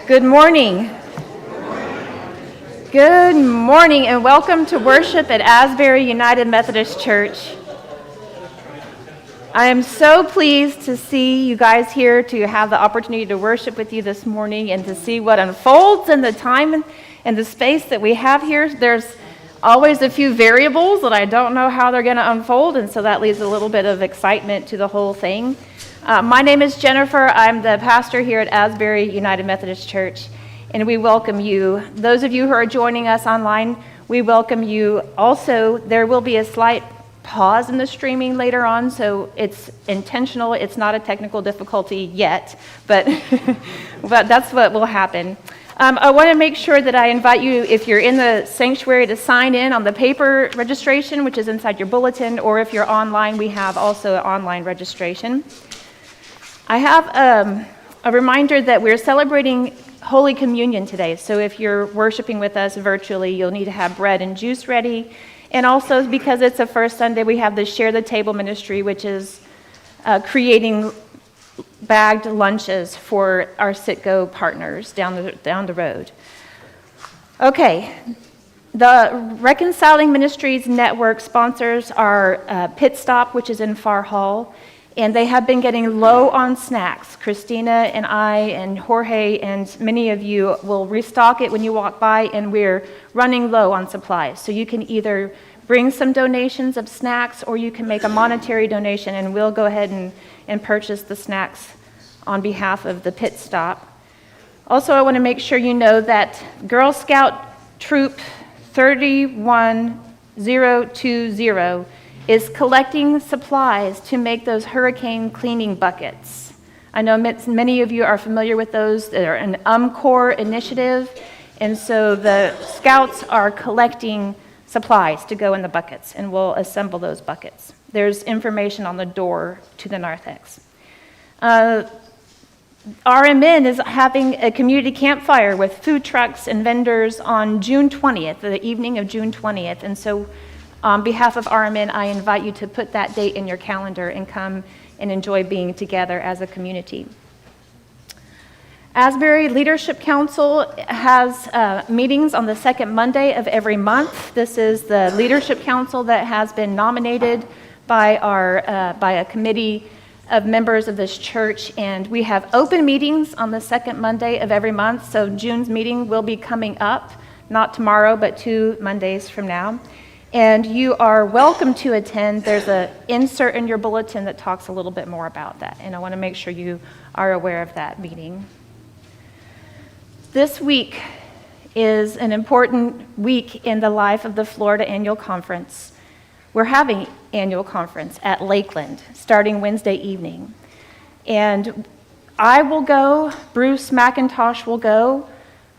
Good morning. Good morning and welcome to worship at Asbury United Methodist Church. I am so pleased to see you guys here, to have the opportunity to worship with you this morning and to see what unfolds in the time and the space that we have here. There's always a few variables that I don't know how they're going to unfold, and so that leaves a little bit of excitement to the whole thing. My name is Jennifer. I'm the pastor here at Asbury United Methodist Church, and we welcome you. Those of you who are joining us online, we welcome you. Also, there will be a slight pause in the streaming later on, so it's intentional. It's not a technical difficulty yet, but, but that's what will happen. I want to make sure that I invite you, if you're in the sanctuary, to sign in on the paper registration, which is inside your bulletin, or if you're online, we have also an online registration. I have a reminder that we're celebrating Holy Communion today, so if you're worshiping with us virtually, you'll need to have bread and juice ready. And also, because it's the first Sunday, we have the Share the Table ministry, which is creating bagged lunches for our Citgo partners down the road. Okay, the Reconciling Ministries Network sponsors our Pit Stop, which is in Far Hall. And they have been getting low on snacks. Christina and I and Jorge and many of you will restock it when you walk by, and we're running low on supplies. So you can either bring some donations of snacks or you can make a monetary donation, and we'll go ahead and purchase the snacks on behalf of the Pit Stop. Also, I want to make sure you know that Girl Scout Troop 31020 is collecting supplies to make those hurricane cleaning buckets. I know many of you are familiar with those. They're an UMCOR initiative, and so the scouts are collecting supplies to go in the buckets, and we'll assemble those buckets. There's information on the door to the narthex. RMN is having a community campfire with food trucks and vendors on June 20th, the evening of June 20th, and so on behalf of RMN, I invite you to put that date in your calendar and come and enjoy being together as a community. Asbury Leadership Council has meetings on the second Monday of every month. This is the Leadership Council that has been nominated by a committee of members of this church, and we have open meetings on the second Monday of every month. So June's meeting will be coming up, not tomorrow, but 2 Mondays from now. And you are welcome to attend. There's an insert in your bulletin that talks a little bit more about that, and I want to make sure you are aware of that meeting. This week is an important week in the life of the Florida Annual Conference. We're having annual conference at Lakeland starting Wednesday evening. And I will go, Bruce McIntosh will go,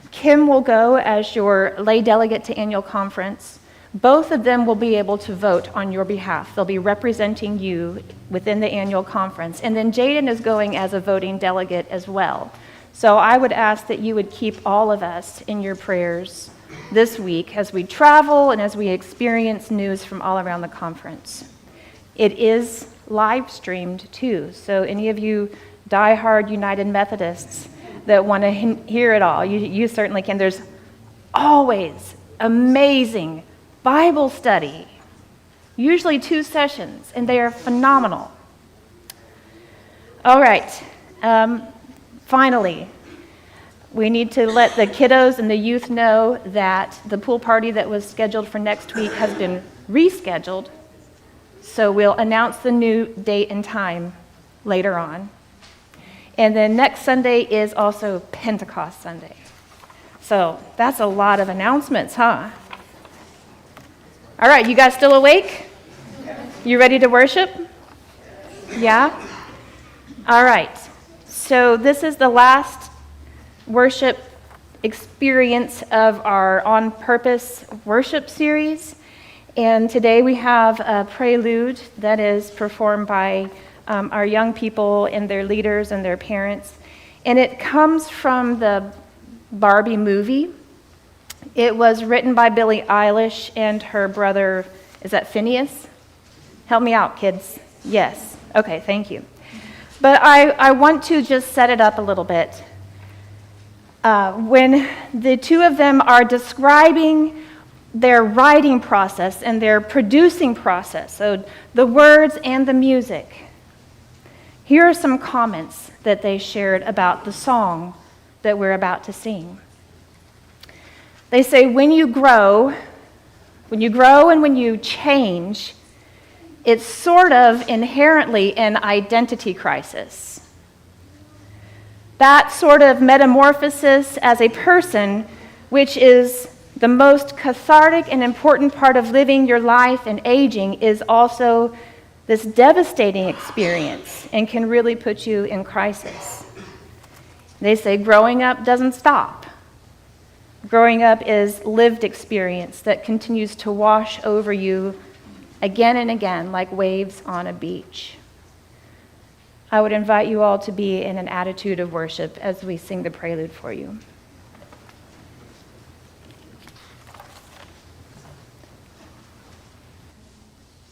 Kim will go as your lay delegate to annual conference. Both of them will be able to vote on your behalf. They'll be representing you within the annual conference. And then Jaden is going as a voting delegate as well. So I would ask that you would keep all of us in your prayers this week as we travel and as we experience news from all around the conference. It is live streamed too, so any of you diehard United Methodists that want to hear it all, you certainly can. There's always amazing Bible study, usually 2 sessions, and they are phenomenal. All right, finally, we need to let the kiddos and the youth know that the pool party that was scheduled for next week has been rescheduled, so we'll announce the new date and time later on. And then next Sunday is also Pentecost Sunday. So that's a lot of announcements, huh? All right, you guys still awake? You ready to worship? Yeah? All right. So this is the last worship experience of our On Purpose worship series. And today we have a prelude that is performed by our young people and their leaders and their parents. And it comes from the Barbie movie. It was written by Billie Eilish and her brother, is that Phineas? Help me out, kids. Yes. Okay, thank you. But I want to just set it up a little bit. when the two of them are describing their writing process and their producing process, so the words and the music. Here are some comments that they shared about the song that we're about to sing. They say, when you grow and when you change, it's sort of inherently an identity crisis. That sort of metamorphosis as a person, which is the most cathartic and important part of living your life and aging, is also this devastating experience and can really put you in crisis. They say growing up doesn't stop. Growing up is lived experience that continues to wash over you again and again like waves on a beach. I would invite you all to be in an attitude of worship as we sing the prelude for you.